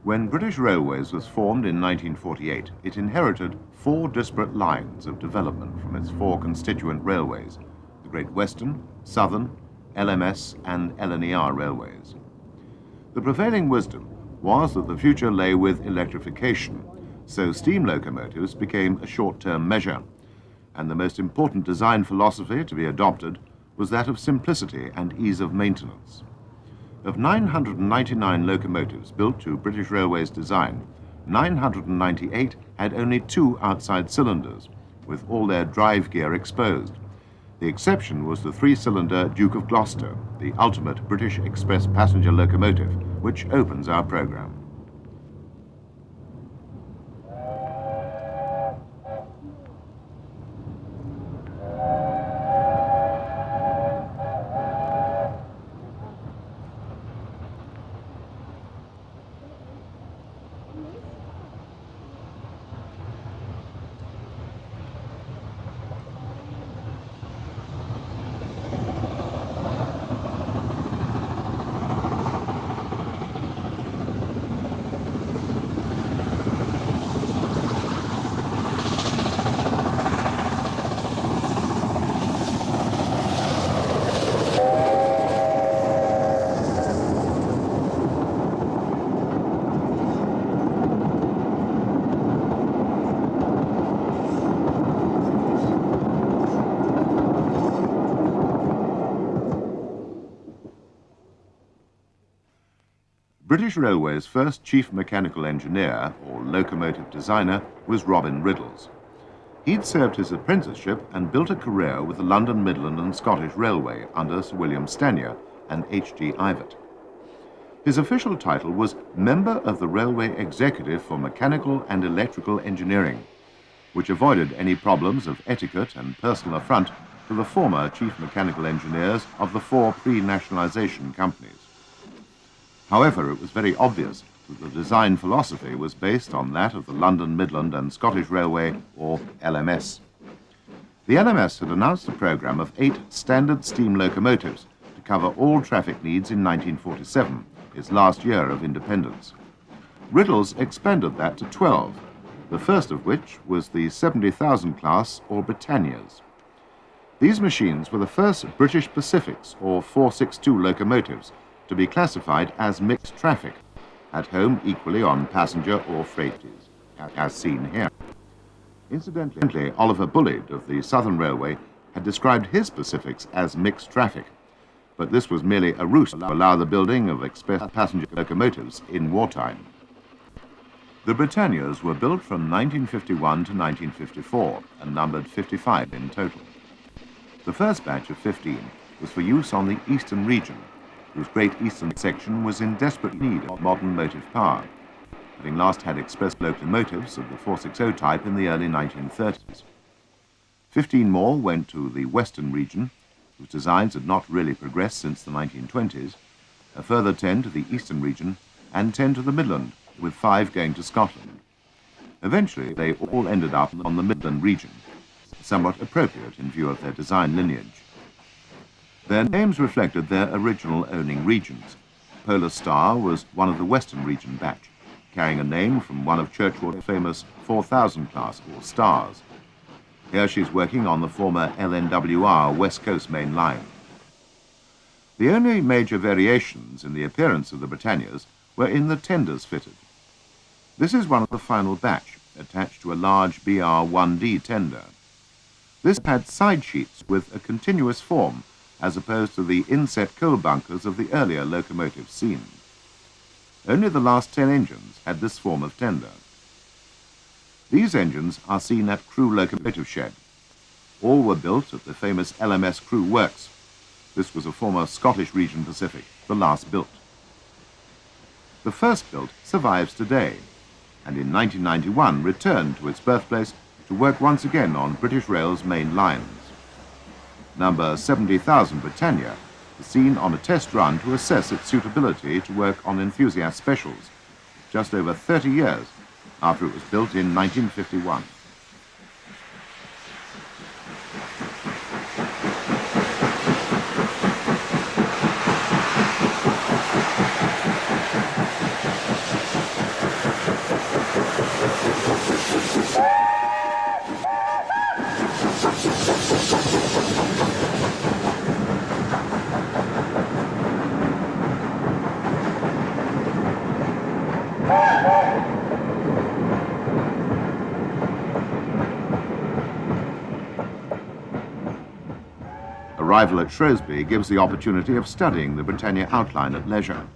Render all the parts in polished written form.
When British Railways was formed in 1948, it inherited 4 disparate lines of development from its 4 constituent railways, the Great Western, Southern, LMS and LNER railways. The prevailing wisdom was that the future lay with electrification, so steam locomotives became a short-term measure, and the most important design philosophy to be adopted was that of simplicity and ease of maintenance. Of 999 locomotives built to British Railways design, 998 had only 2 outside cylinders, with all their drive gear exposed. The exception was the 3-cylinder Duke of Gloucester, the ultimate British express passenger locomotive, which opens our programme. British Railway's first chief mechanical engineer, or locomotive designer, was Robin Riddles. He'd served his apprenticeship and built a career with the London, Midland and Scottish Railway under Sir William Stanier and H.G. Ivett. His official title was Member of the Railway Executive for Mechanical and Electrical Engineering, which avoided any problems of etiquette and personal affront to the former chief mechanical engineers of the 4 pre-nationalisation companies. However, it was very obvious that the design philosophy was based on that of the London, Midland and Scottish Railway, or LMS. The LMS had announced a programme of 8 standard steam locomotives to cover all traffic needs in 1947, its last year of independence. Riddles expanded that to 12, the first of which was the 70,000 class, or Britannias. These machines were the first British Pacifics, or 462 locomotives, to be classified as mixed traffic, at home equally on passenger or freight, as seen here. Incidentally, Oliver Bulleid of the Southern Railway had described his Pacifics as mixed traffic, but this was merely a ruse to allow the building of express passenger locomotives in wartime. The Britannias were built from 1951 to 1954 and numbered 55 in total. The first batch of 15 was for use on the Eastern region, whose Great Eastern section was in desperate need of modern motive power, having last had express locomotives of the 460 type in the early 1930s. 15 more went to the Western region, whose designs had not really progressed since the 1920s, a further 10 to the Eastern region, and 10 to the Midland, with 5 going to Scotland. Eventually, they all ended up on the Midland region, somewhat appropriate in view of their design lineage. Their names reflected their original owning regions. Polar Star was one of the Western region batch, carrying a name from one of Churchward's famous 4000 class, or Stars. Here she's working on the former LNWR West Coast main line. The only major variations in the appearance of the Britannias were in the tenders fitted. This is one of the final batch, attached to a large BR-1D tender. This had side sheets with a continuous form, as opposed to the inset coal bunkers of the earlier locomotives seen. Only the last 10 engines had this form of tender. These engines are seen at Crewe Locomotive Shed. All were built at the famous LMS Crewe Works. This was a former Scottish Region Pacific, the last built. The first built survives today, and in 1991 returned to its birthplace to work once again on British Rail's main lines. Number 70,000 Britannia is seen on a test run to assess its suitability to work on enthusiast specials, just over 30 years after it was built in 1951. arrival at Shrewsbury gives the opportunity of studying the Britannia outline at leisure.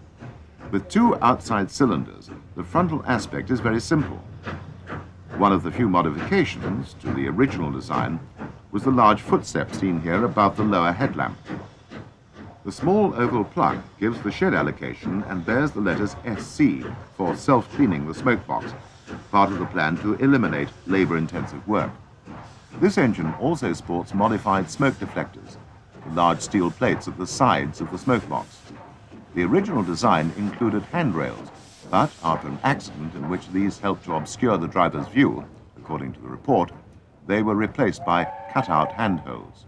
With two outside cylinders, the frontal aspect is very simple. One of the few modifications to the original design was the large footstep seen here above the lower headlamp. The small oval plug gives the shed allocation and bears the letters SC for self-cleaning the smoke box, part of the plan to eliminate labour-intensive work. This engine also sports modified smoke deflectors, the large steel plates at the sides of the smoke box. The original design included handrails, but after an accident in which these helped to obscure the driver's view, according to the report, they were replaced by cut-out handholds.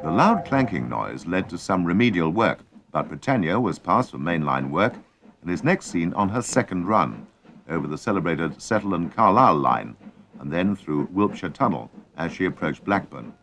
The loud clanking noise led to some remedial work, but Britannia was passed for mainline work and is next seen on her second run, over the celebrated Settle and Carlisle line, and then through Wiltshire Tunnel as she approached Blackburn.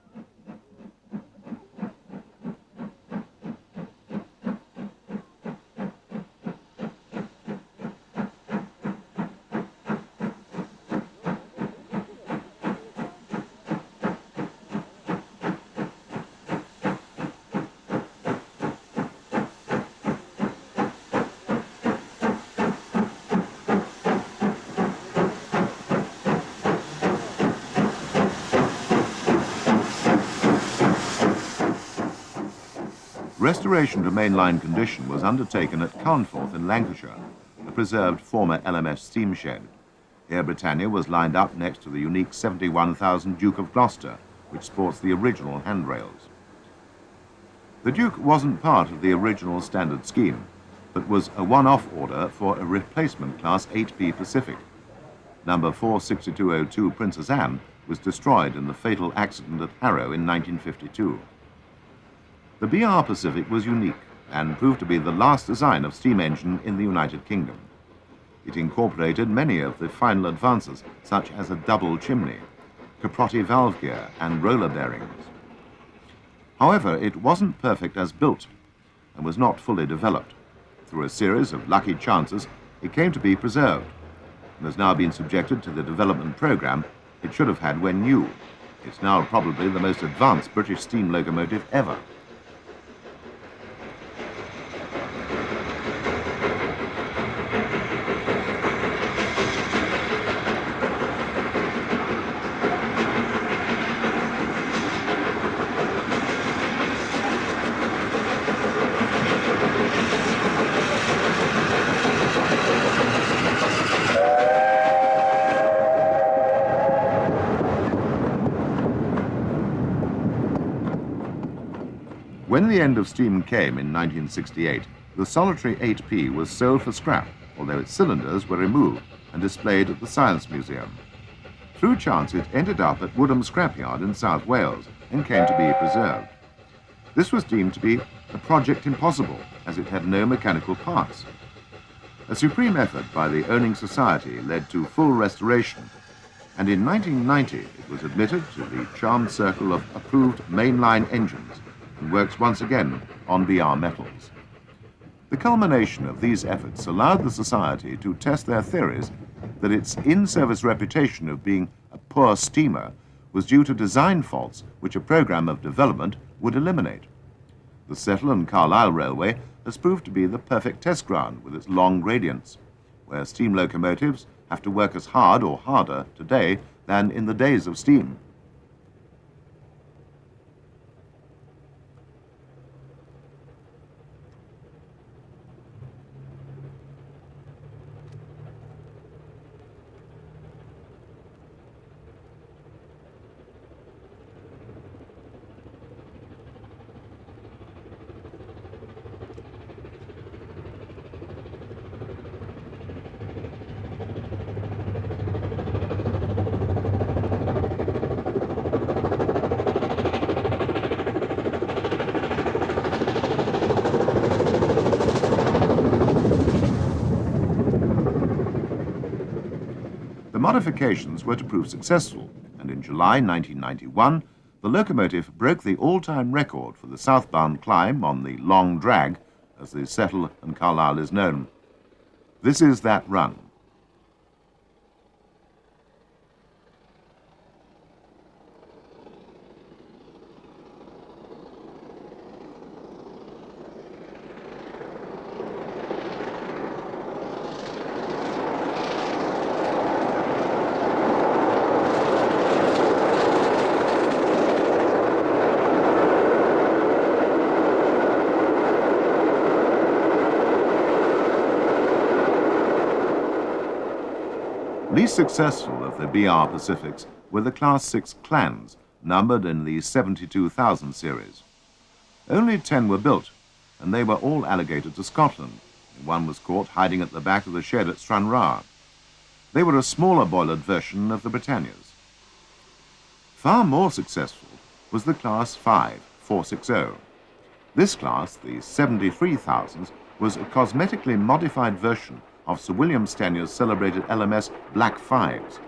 Restoration to mainline condition was undertaken at Carnforth in Lancashire, a preserved former LMS steam shed. Here Britannia was lined up next to the unique 71,000 Duke of Gloucester, which sports the original handrails. The Duke wasn't part of the original standard scheme, but was a one-off order for a replacement class 8P Pacific. Number 46202 Princess Anne was destroyed in the fatal accident at Harrow in 1952. The BR Pacific was unique and proved to be the last design of steam engine in the United Kingdom. It incorporated many of the final advances, such as a double chimney, Caprotti valve gear and roller bearings. However, it wasn't perfect as built and was not fully developed. Through a series of lucky chances, it came to be preserved and has now been subjected to the development program it should have had when new. It's now probably the most advanced British steam locomotive ever. When the end of steam came in 1968, the solitary 8P was sold for scrap, although its cylinders were removed and displayed at the Science Museum. Through chance, it ended up at Woodham Scrapyard in South Wales and came to be preserved. This was deemed to be a project impossible, as it had no mechanical parts. A supreme effort by the owning society led to full restoration, and in 1990 it was admitted to the charmed circle of approved mainline engines and works once again on BR metals. The culmination of these efforts allowed the Society to test their theories that its in-service reputation of being a poor steamer was due to design faults which a program of development would eliminate. The Settle and Carlisle Railway has proved to be the perfect test ground with its long gradients, where steam locomotives have to work as hard or harder today than in the days of steam. The modifications were to prove successful, and in July 1991, the locomotive broke the all-time record for the southbound climb on the long drag, as the Settle and Carlisle is known. This is that run. least successful of the BR Pacifics were the Class 6 Clans, numbered in the 72,000 series. Only 10 were built, and they were all allocated to Scotland. One was caught hiding at the back of the shed at Stranraer. They were a smaller boilered version of the Britannias. Far more successful was the Class 5 460. This class, the 73,000s, was a cosmetically modified version of Sir William Stanier's celebrated LMS Black 5s.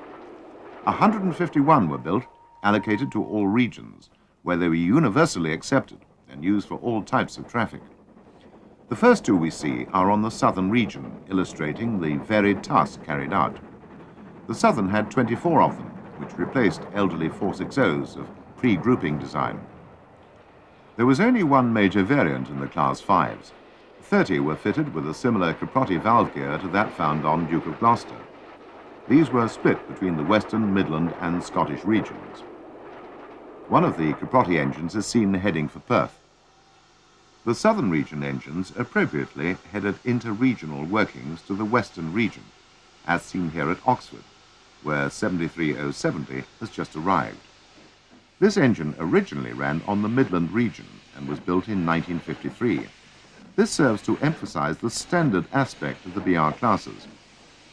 151 were built, allocated to all regions, where they were universally accepted and used for all types of traffic. The first two we see are on the southern region, illustrating the varied tasks carried out. The southern had 24 of them, which replaced elderly 460s of pre-grouping design. There was only one major variant in the Class 5s. 30 were fitted with a similar Caprotti valve gear to that found on Duke of Gloucester. These were split between the Western, Midland and Scottish regions. One of the Caprotti engines is seen heading for Perth. The Southern region engines appropriately headed inter-regional workings to the Western region, as seen here at Oxford, where 73070 has just arrived. This engine originally ran on the Midland region and was built in 1953. This serves to emphasize the standard aspect of the BR classes,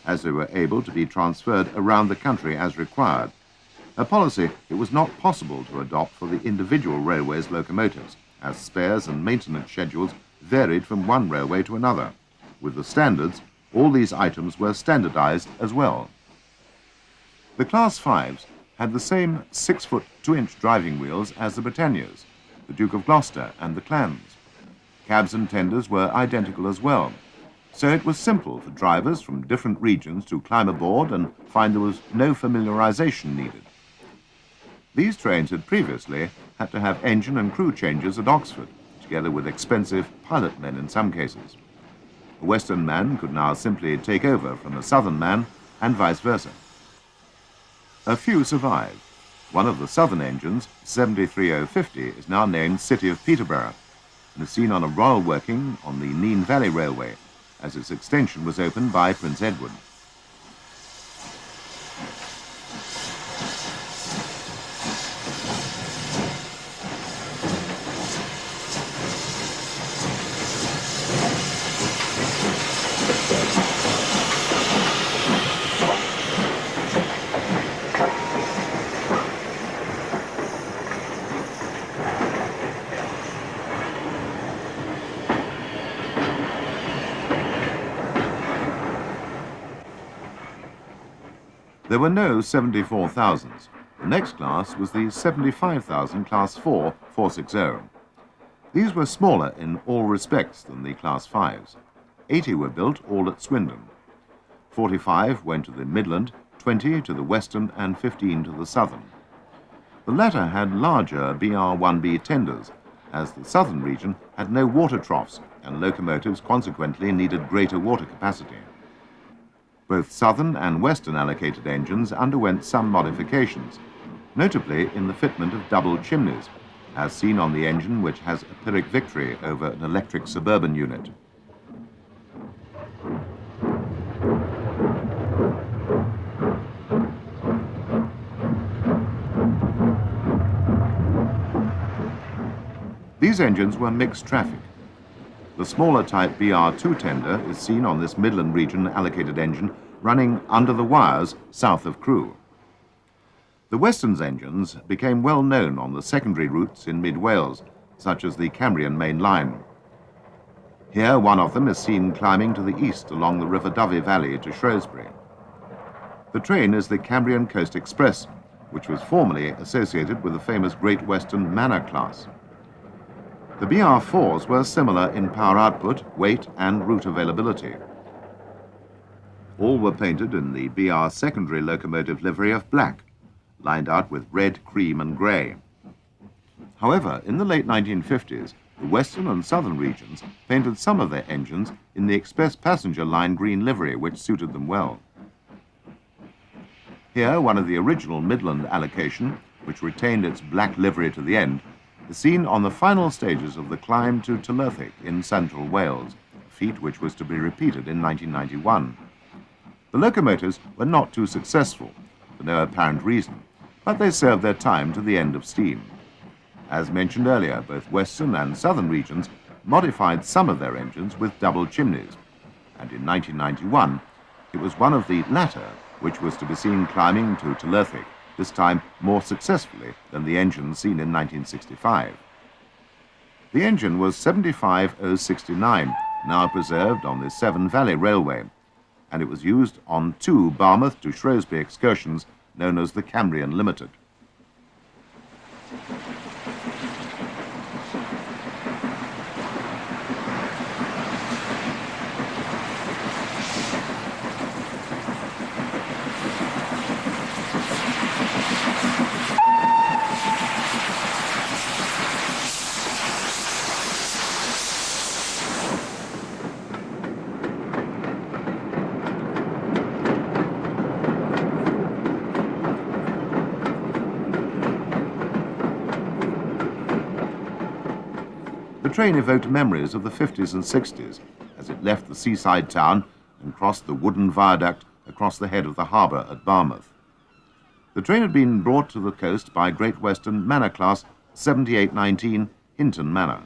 as they were able to be transferred around the country as required, a policy it was not possible to adopt for the individual railways' locomotives, as spares and maintenance schedules varied from one railway to another. With the standards, all these items were standardized as well. The Class 5s had the same 6-foot 2-inch driving wheels as the Britannias, the Duke of Gloucester and the Clans. Cabs and tenders were identical as well, so it was simple for drivers from different regions to climb aboard and find there was no familiarization needed. These trains had previously had to have engine and crew changes at Oxford, together with expensive pilot men in some cases. A Western man could now simply take over from a Southern man, and vice versa. A few survived. One of the Southern engines, 73050, is now named City of Peterborough, and is seen on a royal working on the Nene Valley Railway, as its extension was opened by Prince Edward. There were no 74,000s. The next class was the 75,000 Class 4 460. These were smaller in all respects than the Class 5s. 80 were built, all at Swindon. 45 went to the Midland, 20 to the Western and 15 to the Southern. The latter had larger BR1B tenders, as the Southern region had no water troughs and locomotives consequently needed greater water capacity. Both Southern and Western allocated engines underwent some modifications, notably in the fitment of double chimneys, as seen on the engine which has a Pyrrhic Victory over an electric suburban unit. These engines were mixed traffic. The smaller type BR2 tender is seen on this Midland region allocated engine running under the wires south of Crewe. The Western's engines became well known on the secondary routes in mid-Wales, such as the Cambrian main line. Here one of them is seen climbing to the east along the River Dovey Valley to Shrewsbury. The train is the Cambrian Coast Express, which was formerly associated with the famous Great Western Manor class. The BR4s were similar in power output, weight and route availability. All were painted in the BR secondary locomotive livery of black, lined out with red, cream and grey. However, in the late 1950s, the Western and Southern regions painted some of their engines in the express passenger line green livery, which suited them well. Here, one of the original Midland allocation, which retained its black livery to the end, is seen on the final stages of the climb to Tullerthig in central Wales, a feat which was to be repeated in 1991. The locomotives were not too successful, for no apparent reason, but they served their time to the end of steam. As mentioned earlier, both western and southern regions modified some of their engines with double chimneys, and in 1991 it was one of the latter which was to be seen climbing to Terlerthick, this time more successfully than the engine seen in 1965. The engine was 75069, now preserved on the Severn Valley Railway, and it was used on 2 Barmouth to Shrewsbury excursions known as the Cambrian Limited. The train evoked memories of the 50s and 60s as it left the seaside town and crossed the wooden viaduct across the head of the harbour at Barmouth. The train had been brought to the coast by Great Western Manor Class 7819 Hinton Manor.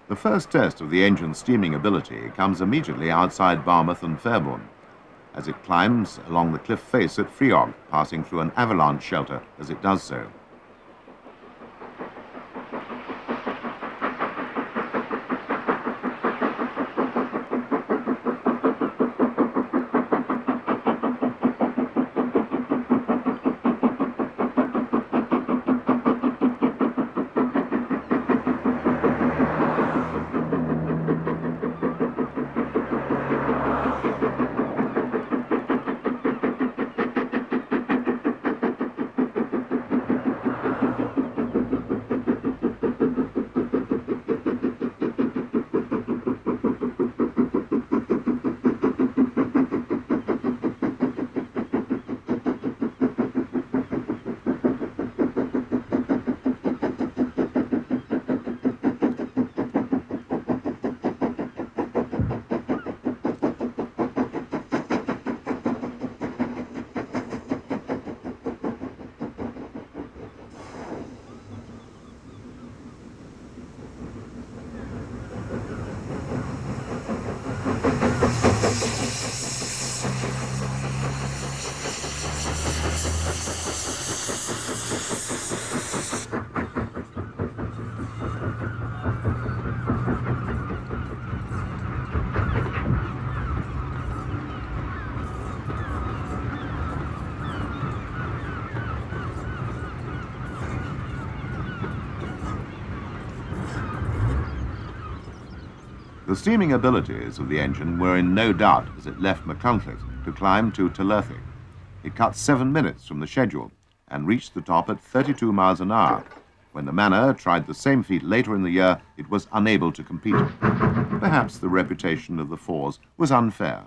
The first test of the engine's steaming ability comes immediately outside Barmouth and Fairbourne, as it climbs along the cliff face at Freog, passing through an avalanche shelter as it does so. The steaming abilities of the engine were in no doubt as it left Machynlleth to climb to Terlerthick. It cut 7 minutes from the schedule and reached the top at 32 miles an hour. When the Manor tried the same feat later in the year, it was unable to compete. Perhaps the reputation of the Fours was unfair.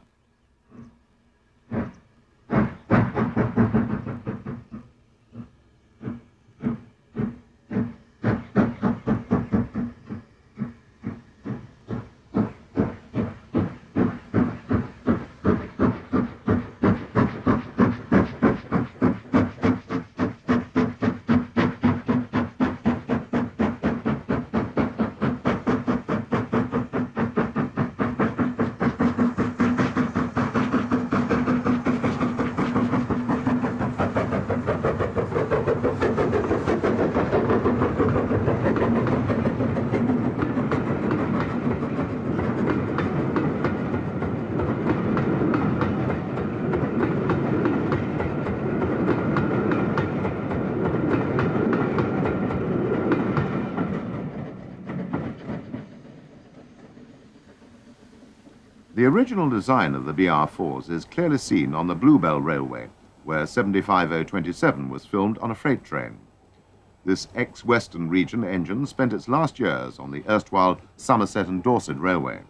The original design of the BR4s is clearly seen on the Bluebell Railway, where 75027 was filmed on a freight train. This ex-Western region engine spent its last years on the erstwhile Somerset and Dorset Railway.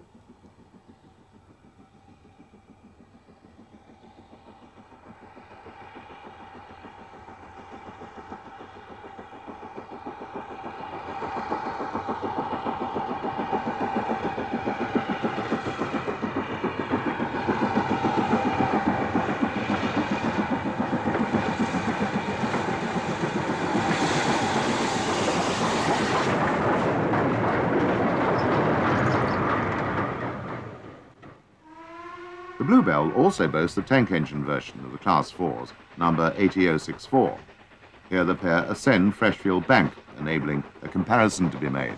The Bluebell also boasts a tank-engine version of the Class 4s, number 80064. Here the pair ascend Freshfield Bank, enabling a comparison to be made.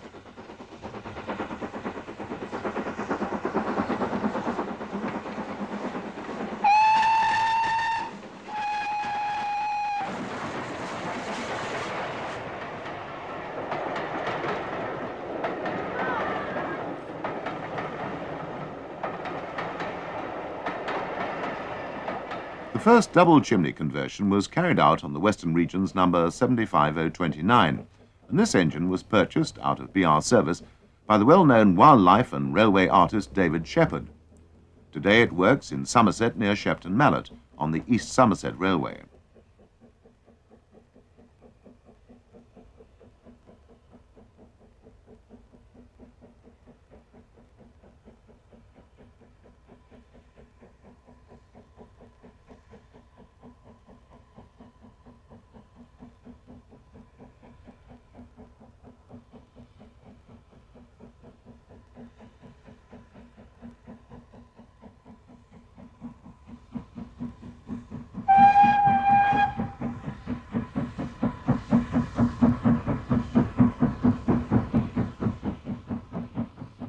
The first double chimney conversion was carried out on the Western Region's number 75029, and this engine was purchased out of BR service by the well-known wildlife and railway artist David Shepherd. Today it works in Somerset near Shepton Mallet on the East Somerset Railway.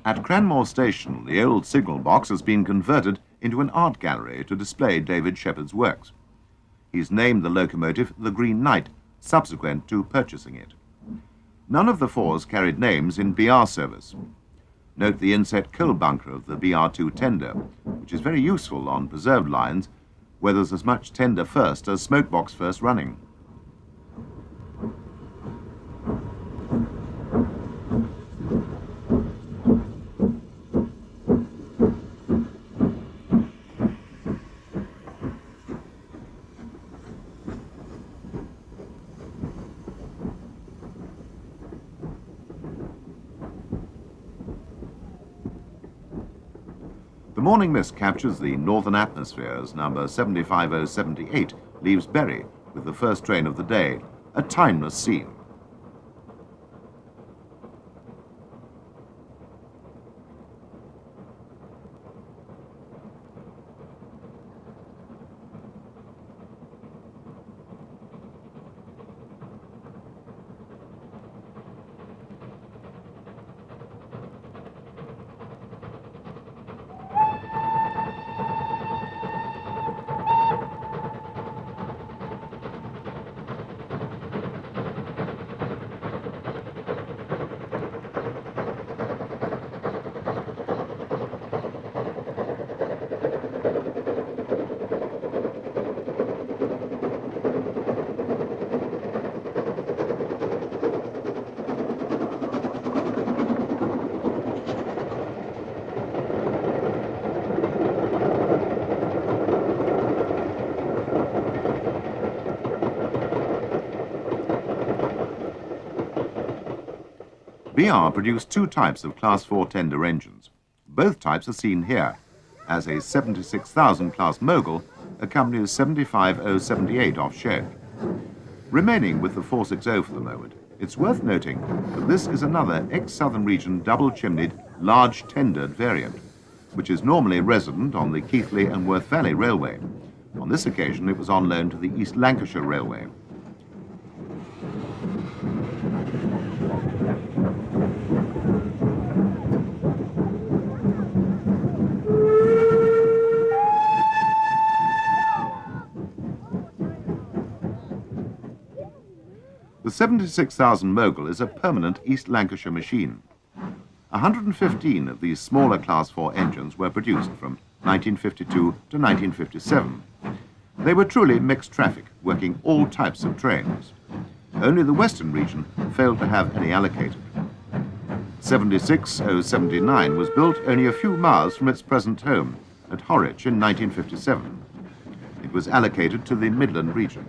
At Cranmore Station, the old signal box has been converted into an art gallery to display David Shepherd's works. He's named the locomotive the Green Knight, subsequent to purchasing it. None of the fours carried names in BR service. Note the inset coal bunker of the BR2 tender, which is very useful on preserved lines where there's as much tender first as smokebox first running. The morning mist captures the northern atmosphere as number 75078 leaves Bury with the first train of the day, a timeless scene. BR produced two types of Class 4 tender engines. Both types are seen here, as a 76,000 class Mogul accompanies 75078 off shed. Remaining with the 460 for the moment, it's worth noting that this is another ex-Southern Region double-chimneyed, large tendered variant, which is normally resident on the Keighley and Worth Valley Railway. On this occasion, it was on loan to the East Lancashire Railway. The 76,000 Mogul is a permanent East Lancashire machine. 115 of these smaller Class 4 engines were produced from 1952 to 1957. They were truly mixed traffic, working all types of trains. Only the Western Region failed to have any allocated. 76079 was built only a few miles from its present home at Horwich in 1957. It was allocated to the Midland Region.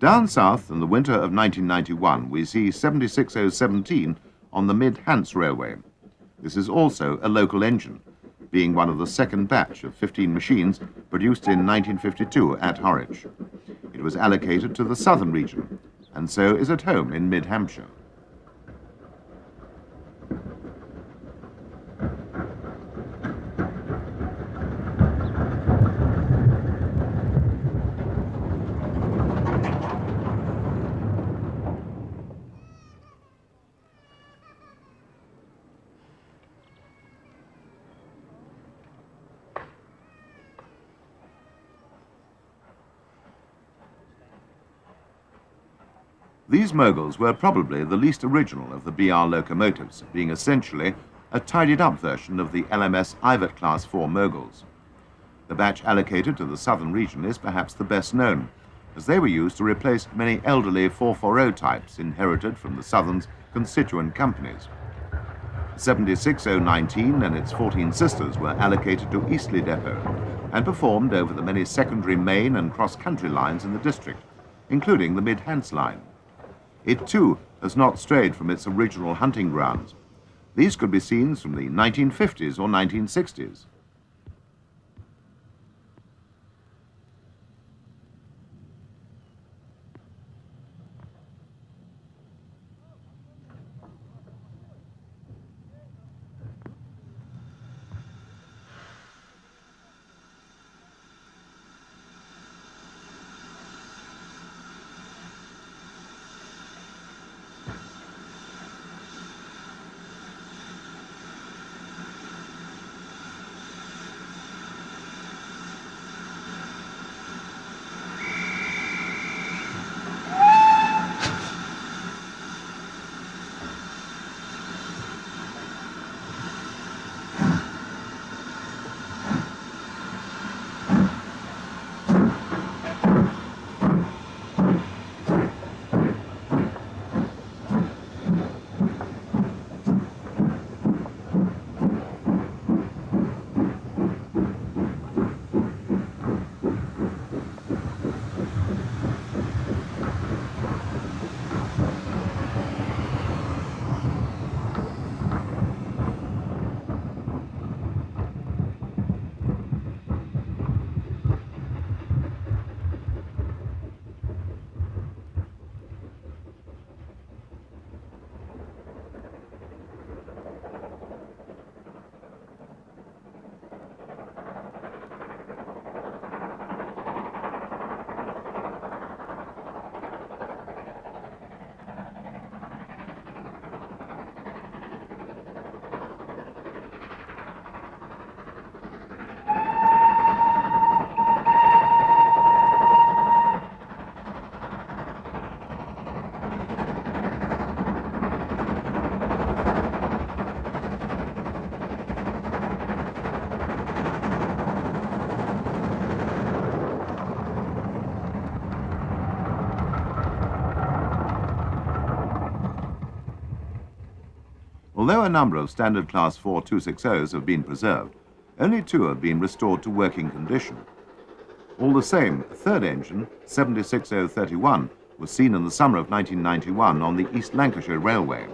Down south in the winter of 1991, we see 76017 on the Mid-Hants Railway. This is also a local engine, being one of the second batch of 15 machines produced in 1952 at Horwich. It was allocated to the southern region, and so is at home in Mid-Hampshire. These moguls were probably the least original of the BR locomotives, being essentially a tidied-up version of the LMS Ivat Class 4 moguls. The batch allocated to the southern region is perhaps the best known, as they were used to replace many elderly 440 types inherited from the Southern's constituent companies. 76019 and its 14 sisters were allocated to Eastleigh Depot and performed over the many secondary main and cross-country lines in the district, including the Mid-Hants line. It too has not strayed from its original hunting grounds. These could be scenes from the 1950s or 1960s. Although a number of standard class 4 260s have been preserved, only 2 have been restored to working condition. All the same, a third engine, 76031, was seen in the summer of 1991 on the East Lancashire Railway.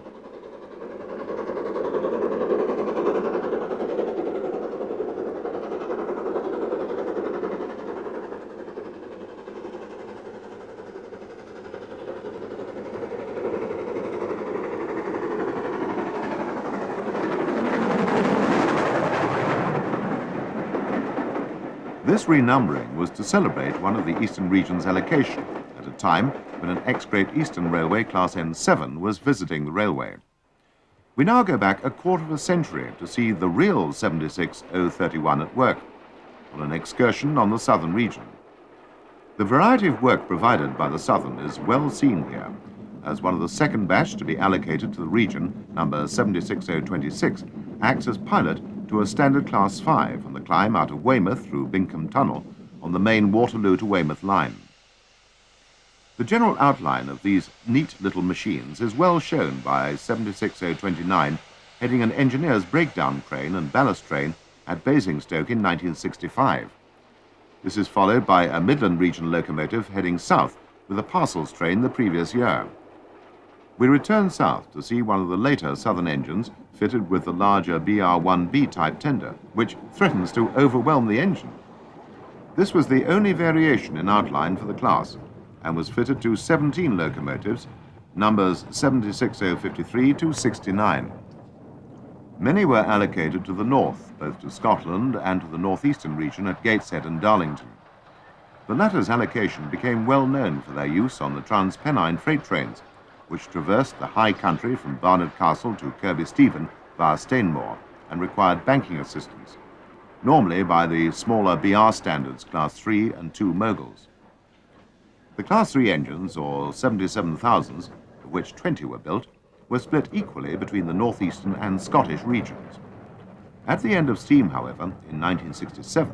This renumbering was to celebrate one of the Eastern Region's allocation at a time when an ex-Great Eastern Railway Class N7 was visiting the railway. We now go back a quarter of a century to see the real 76031 at work on an excursion on the southern region. The variety of work provided by the Southern is well seen here, as one of the second batch to be allocated to the region, number 76026, acts as pilot to a standard class 5 on the climb out of Weymouth through Binkham Tunnel on the main Waterloo to Weymouth line. The general outline of these neat little machines is well shown by 76029 heading an engineer's breakdown crane and ballast train at Basingstoke in 1965. This is followed by a Midland region locomotive heading south with a parcels train the previous year. We returned south to see one of the later Southern engines fitted with the larger BR-1B type tender, which threatens to overwhelm the engine. This was the only variation in outline for the class and was fitted to 17 locomotives, numbers 76053 to 69. Many were allocated to the north, both to Scotland and to the northeastern region at Gateshead and Darlington. The latter's allocation became well known for their use on the Transpennine freight trains, which traversed the high country from Barnard Castle to Kirby Stephen via Stainmore and required banking assistance, normally by the smaller BR standards Class 3 and 2 Moguls. The Class 3 engines, or 77,000s, of which 20 were built, were split equally between the northeastern and Scottish regions. At the end of steam, however, in 1967,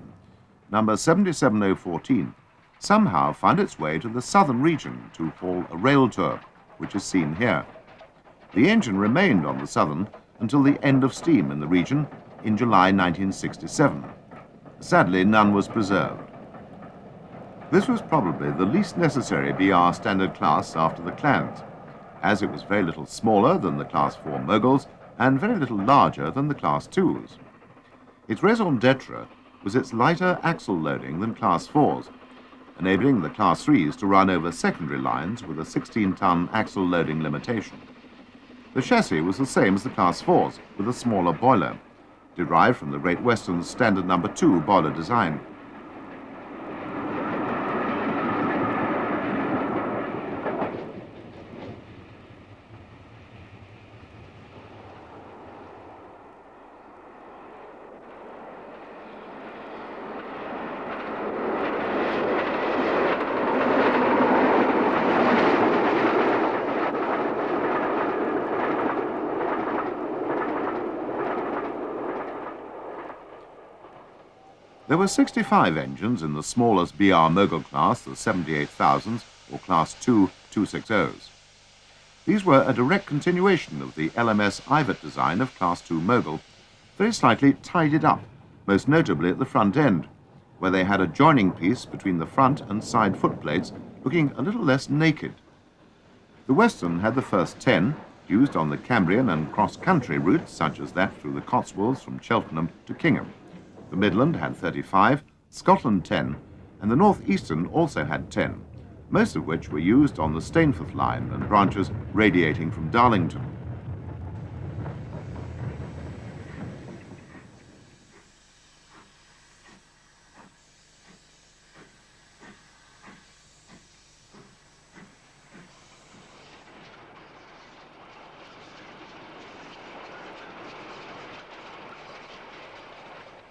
number 77014 somehow found its way to the southern region to haul a rail tour, which is seen here. The engine remained on the southern until the end of steam in the region in July 1967. Sadly, none was preserved. This was probably the least necessary BR standard class after the clans, as it was very little smaller than the Class 4 Moguls and very little larger than the Class 2s. Its raison d'etre was its lighter axle loading than Class 4s, enabling the Class 3s to run over secondary lines with a 16-ton axle loading limitation. The chassis was the same as the Class 4s, with a smaller boiler, derived from the Great Western's standard number 2 boiler design. There were 65 engines in the smallest BR Mogul class, the 78,000s, or Class 2 260s. These were a direct continuation of the LMS Ivet design of Class 2 Mogul, very slightly tidied up, most notably at the front end, where they had a joining piece between the front and side footplates looking a little less naked. The Western had the first 10, used on the Cambrian and cross-country routes, such as that through the Cotswolds from Cheltenham to Kingham. The Midland had 35, Scotland 10, and the North Eastern also had 10, most of which were used on the Stainforth line and branches radiating from Darlington.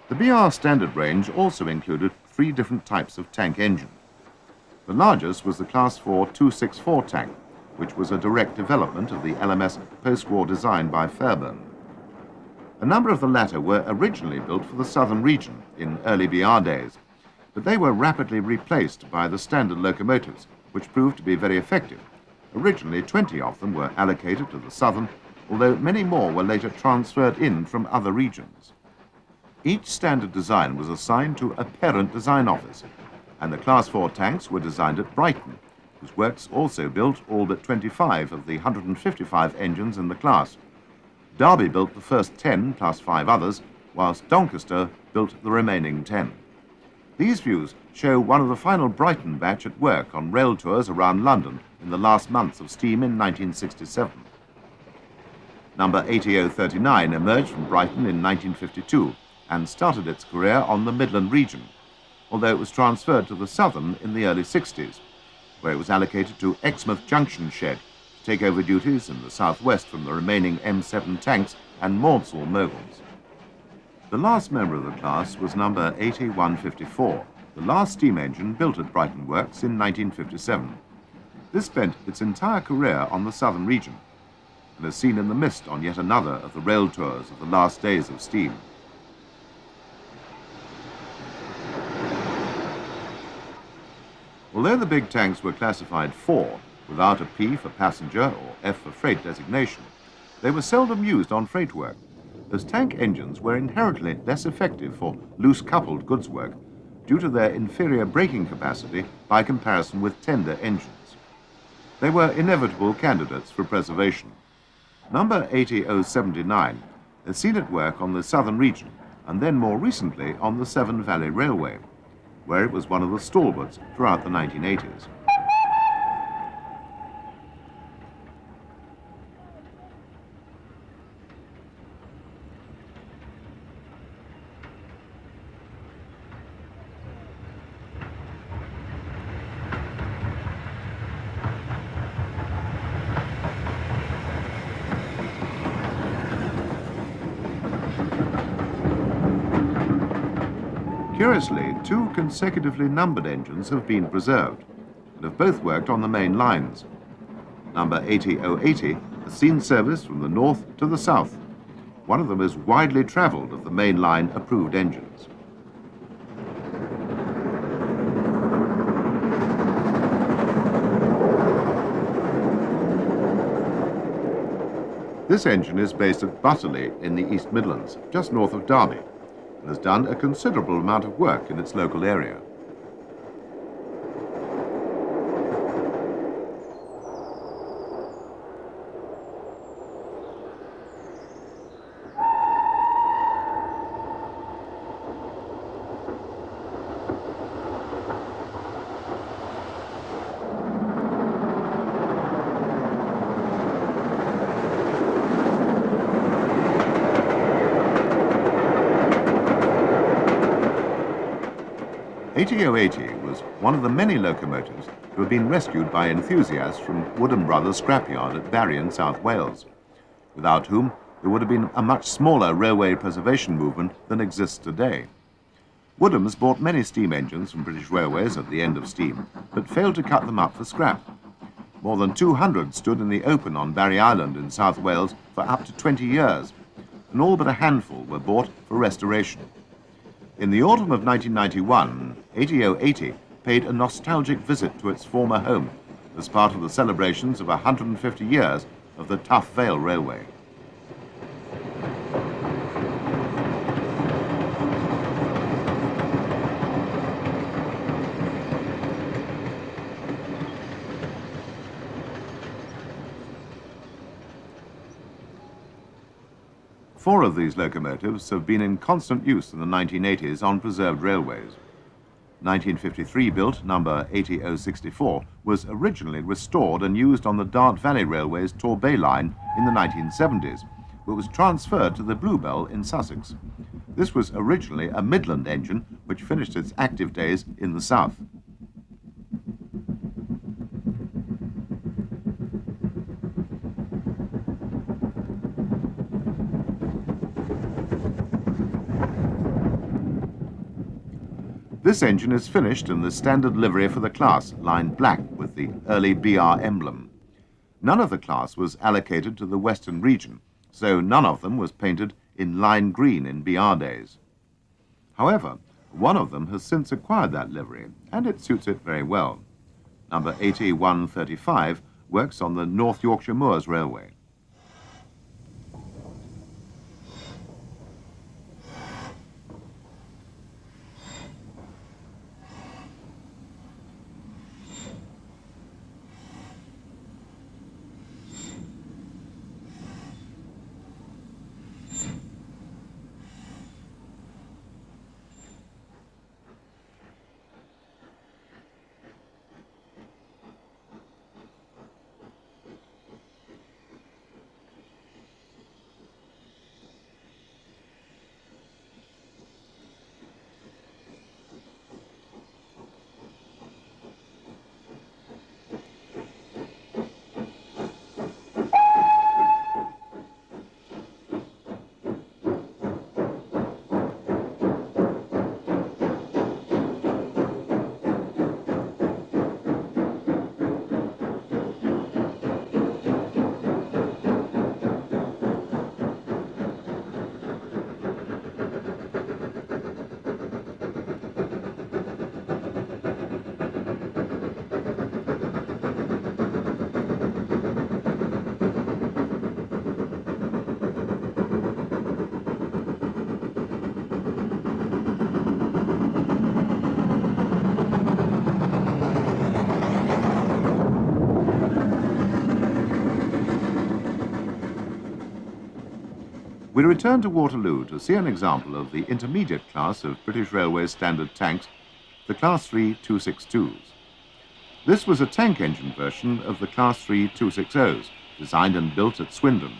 The BR standard range also included 3 different types of tank engine. The largest was the Class 4 264 tank, which was a direct development of the LMS post-war design by Fairbairn. A number of the latter were originally built for the southern region in early BR days, but they were rapidly replaced by the standard locomotives, which proved to be very effective. Originally, 20 of them were allocated to the southern, although many more were later transferred in from other regions. Each standard design was assigned to a parent design office, and the Class 4 tanks were designed at Brighton, whose works also built all but 25 of the 155 engines in the class. Derby built the first 10 plus 5 others, whilst Doncaster built the remaining 10. These views show one of the final Brighton batch at work on rail tours around London in the last months of steam in 1967. Number 80039 emerged from Brighton in 1952 and started its career on the Midland region, although it was transferred to the southern in the early 60s, where it was allocated to Exmouth Junction Shed to take over duties in the southwest from the remaining M7 tanks and Maudsley Moguls. The last member of the class was number 80154, the last steam engine built at Brighton Works in 1957. This spent its entire career on the southern region and is seen in the mist on yet another of the rail tours of the last days of steam. Although the big tanks were classified 4, without a P for passenger or F for freight designation, they were seldom used on freight work, as tank engines were inherently less effective for loose-coupled goods work due to their inferior braking capacity by comparison with tender engines. They were inevitable candidates for preservation. Number 80079 has seen it work on the southern region and then more recently on the Severn Valley Railway, where it was one of the stalwarts throughout the 1980s. Curiously, two consecutively numbered engines have been preserved and have both worked on the main lines. Number 80080 has seen service from the north to the south. One of them is widely travelled of the main line approved engines. This engine is based at Butterley in the East Midlands, just north of Derby, and has done a considerable amount of work in its local area. ATO80 was one of the many locomotives who have been rescued by enthusiasts from Woodham Brothers Scrapyard at Barry in South Wales, without whom there would have been a much smaller railway preservation movement than exists today. Woodham's bought many steam engines from British Railways at the end of steam, but failed to cut them up for scrap. More than 200 stood in the open on Barry Island in South Wales for up to 20 years, and all but a handful were bought for restoration. In the autumn of 1991, ATO80 paid a nostalgic visit to its former home as part of the celebrations of 150 years of the Tough Vale Railway. Four of these locomotives have been in constant use in the 1980s on preserved railways. 1953 built number 80064 was originally restored and used on the Dart Valley Railway's Torbay line in the 1970s, but was transferred to the Bluebell in Sussex. This was originally a Midland engine which finished its active days in the south. This engine is finished in the standard livery for the class, lined black with the early BR emblem. None of the class was allocated to the Western region, so none of them was painted in lime green in BR days. However, one of them has since acquired that livery, and it suits it very well. Number 8135 works on the North Yorkshire Moors Railway. We return to Waterloo to see an example of the intermediate class of British Railways standard tanks, the Class 3 262s. This was a tank engine version of the Class 3 260s, designed and built at Swindon.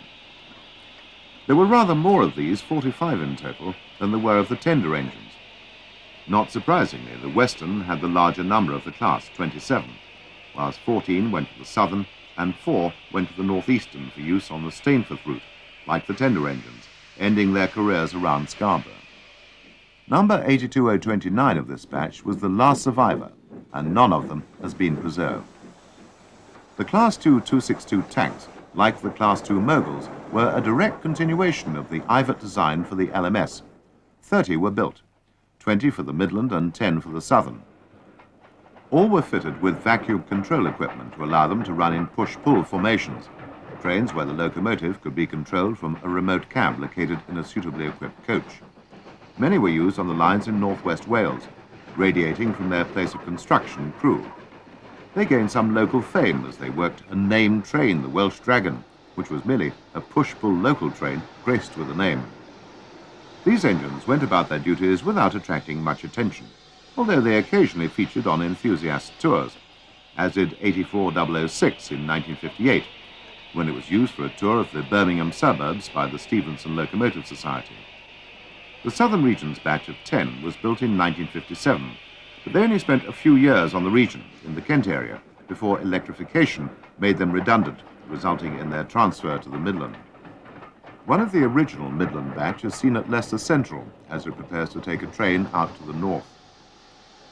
There were rather more of these, 45 in total, than there were of the tender engines. Not surprisingly, the Western had the larger number of the class, 27, whilst 14 went to the Southern and 4 went to the Northeastern for use on the Stainforth route, like the tender engines, ending their careers around Scarborough. Number 82029 of this batch was the last survivor, and none of them has been preserved. The Class 2 262 tanks, like the Class 2 Moguls, were a direct continuation of the Ivat design for the LMS. 30 were built, 20 for the Midland and 10 for the Southern. All were fitted with vacuum control equipment to allow them to run in push-pull formations, trains where the locomotive could be controlled from a remote cab located in a suitably equipped coach. Many were used on the lines in northwest Wales, radiating from their place of construction crew. They gained some local fame as they worked a named train, the Welsh Dragon, which was merely a push-pull local train graced with a name. These engines went about their duties without attracting much attention, although they occasionally featured on enthusiast tours, as did 84006 in 1958, when it was used for a tour of the Birmingham suburbs by the Stephenson Locomotive Society. The Southern Region's batch of 10 was built in 1957, but they only spent a few years on the region, in the Kent area, before electrification made them redundant, resulting in their transfer to the Midland. One of the original Midland batch is seen at Leicester Central as it prepares to take a train out to the north.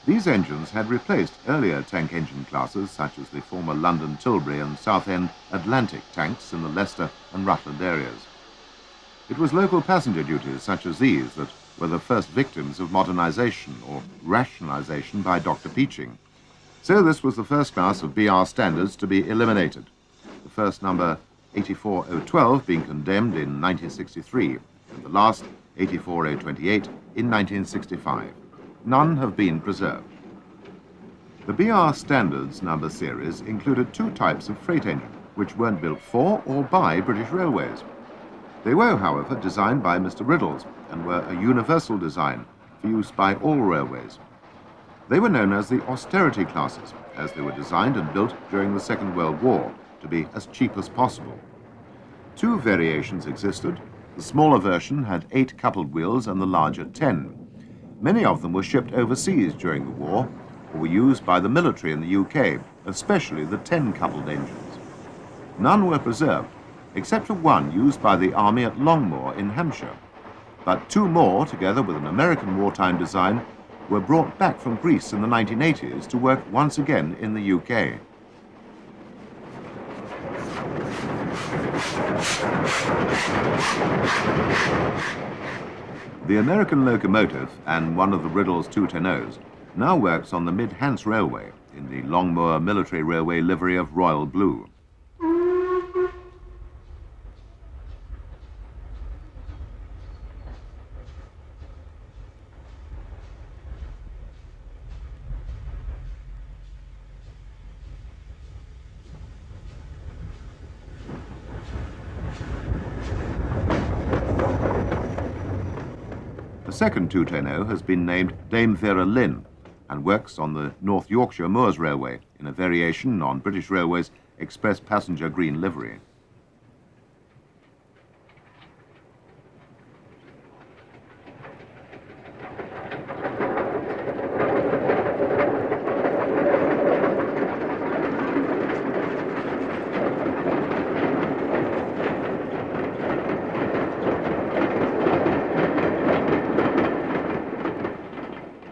These engines had replaced earlier tank engine classes such as the former London Tilbury and Southend Atlantic tanks in the Leicester and Rutland areas. It was local passenger duties such as these that were the first victims of modernization or rationalization by Dr. Peaching. So this was the first class of BR standards to be eliminated, the first number 84012 being condemned in 1963 and the last 84028 in 1965. None have been preserved. The BR Standards number series included two types of freight engine, which weren't built for or by British Railways. They were, however, designed by Mr. Riddles and were a universal design for use by all railways. They were known as the austerity classes, as they were designed and built during the Second World War to be as cheap as possible. Two variations existed. The smaller version had 8 coupled wheels and the larger 10. Many of them were shipped overseas during the war or were used by the military in the UK, especially the 10 coupled engines. None were preserved, except for one used by the Army at Longmoor in Hampshire. But 2 more, together with an American wartime design, were brought back from Greece in the 1980s to work once again in the UK. The American locomotive and one of the Riddles 210s now works on the Mid-Hants Railway in the Longmoor Military Railway livery of royal blue. The second 210 has been named Dame Vera Lynn and works on the North Yorkshire Moors Railway in a variation on British Railways Express Passenger Green livery.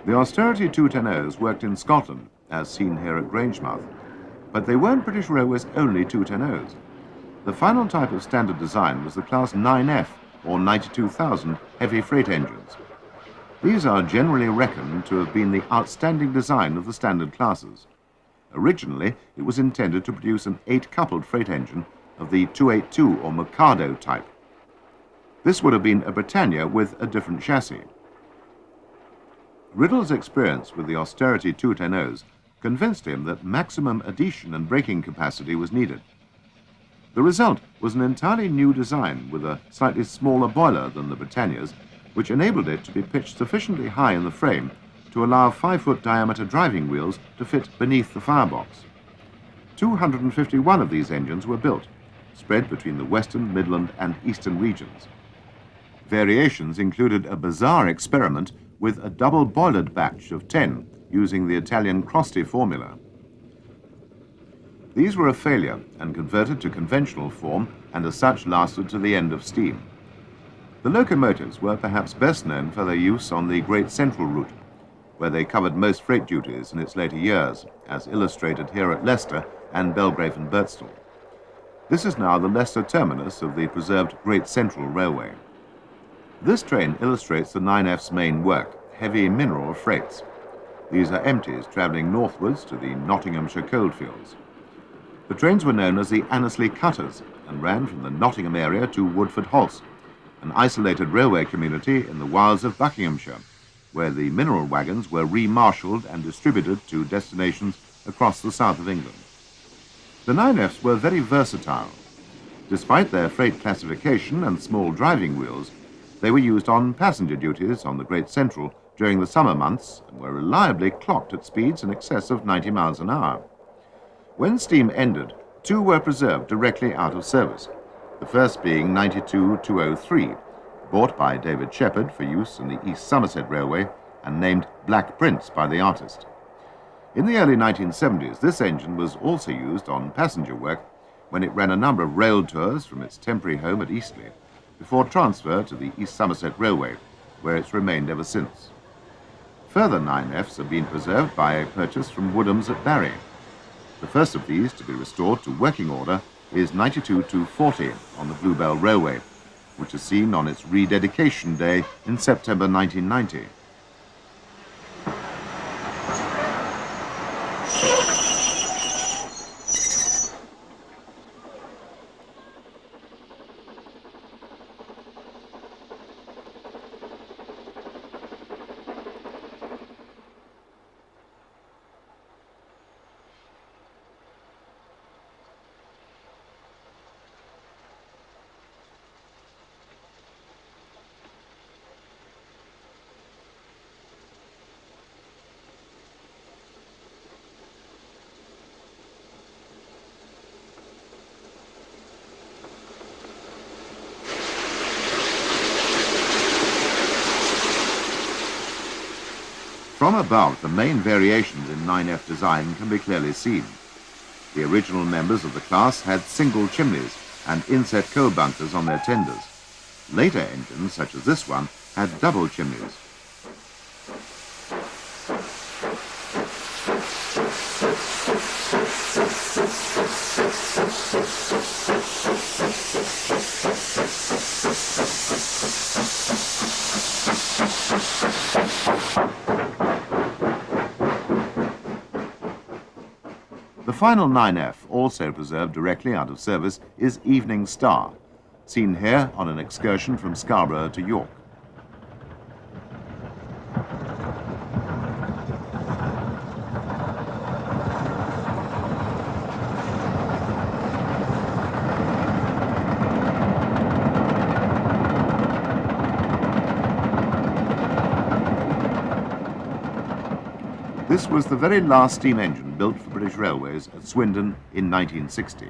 The Austerity 210s worked in Scotland, as seen here at Grangemouth, but they weren't British Railways' only 210s. The final type of standard design was the Class 9F, or 92,000 heavy freight engines. These are generally reckoned to have been the outstanding design of the standard classes. Originally, it was intended to produce an 8-coupled freight engine of the 282 or Mikado type. This would have been a Britannia with a different chassis. Riddle's experience with the Austerity 210s convinced him that maximum adhesion and braking capacity was needed. The result was an entirely new design with a slightly smaller boiler than the Britannia's, which enabled it to be pitched sufficiently high in the frame to allow 5-foot diameter driving wheels to fit beneath the firebox. 251 of these engines were built, spread between the Western, Midland and Eastern regions. Variations included a bizarre experiment with a double boilered batch of 10 using the Italian Crosti formula. These were a failure and converted to conventional form and as such lasted to the end of steam. The locomotives were perhaps best known for their use on the Great Central route, where they covered most freight duties in its later years, as illustrated here at Leicester and Belgrave and Birstall. This is now the Leicester terminus of the preserved Great Central Railway. This train illustrates the 9F's main work, heavy mineral freights. These are empties travelling northwards to the Nottinghamshire coalfields. The trains were known as the Annesley Cutters and ran from the Nottingham area to Woodford Halse, an isolated railway community in the wilds of Buckinghamshire, where the mineral wagons were remarshalled and distributed to destinations across the south of England. The 9Fs were very versatile. Despite their freight classification and small driving wheels, they were used on passenger duties on the Great Central during the summer months and were reliably clocked at speeds in excess of 90 miles an hour. When steam ended, 2 were preserved directly out of service, the first being 92-203, bought by David Shepherd for use in the East Somerset Railway and named Black Prince by the artist. In the early 1970s, this engine was also used on passenger work when it ran a number of rail tours from its temporary home at Eastleigh, before transfer to the East Somerset Railway, where it's remained ever since. Further 9Fs have been preserved by a purchase from Woodham's at Barry. The first of these to be restored to working order is 92-240 on the Bluebell Railway, which is seen on its rededication day in September 1990. From above, the main variations in 9F design can be clearly seen. The original members of the class had single chimneys and inset coal bunkers on their tenders. Later engines, such as this one, had double chimneys. The final 9F, also preserved directly out of service, is Evening Star, seen here on an excursion from Scarborough to York. This was the very last steam engine built for British Railways at Swindon in 1960.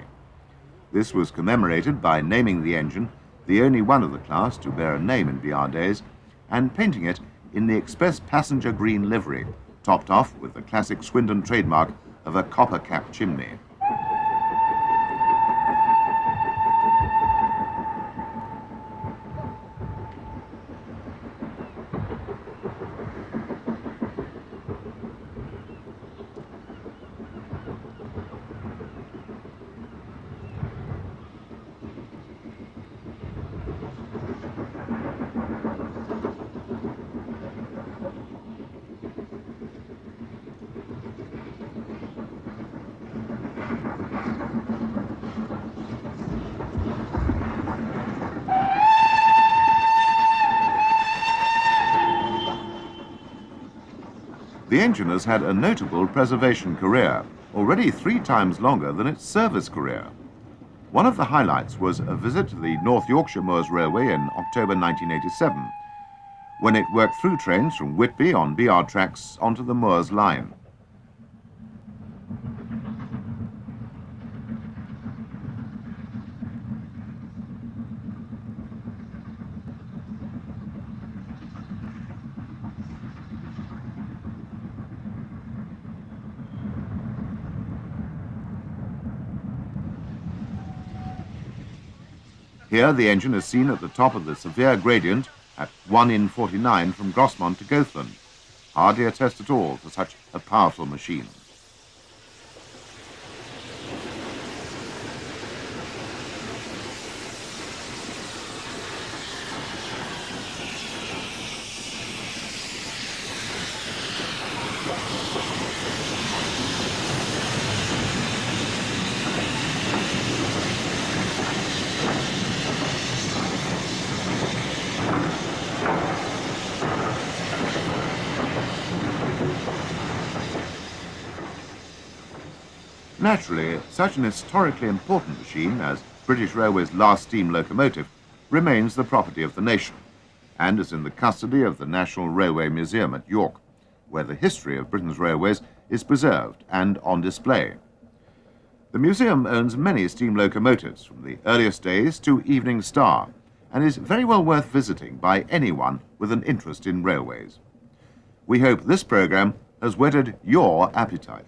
This was commemorated by naming the engine, the only one of the class to bear a name in BR days, and painting it in the express passenger green livery, topped off with the classic Swindon trademark of a copper-capped chimney. The engine has had a notable preservation career, already 3 times longer than its service career. One of the highlights was a visit to the North Yorkshire Moors Railway in October 1987, when it worked through trains from Whitby on BR tracks onto the Moors line. Here the engine is seen at the top of the severe gradient at 1 in 49 from Grosmont to Goathland. Hardly a test at all for such a powerful machine. Naturally, such an historically important machine as British Railway's last steam locomotive remains the property of the nation and is in the custody of the National Railway Museum at York, where the history of Britain's railways is preserved and on display. The museum owns many steam locomotives from the earliest days to Evening Star and is very well worth visiting by anyone with an interest in railways. We hope this programme has whetted your appetite.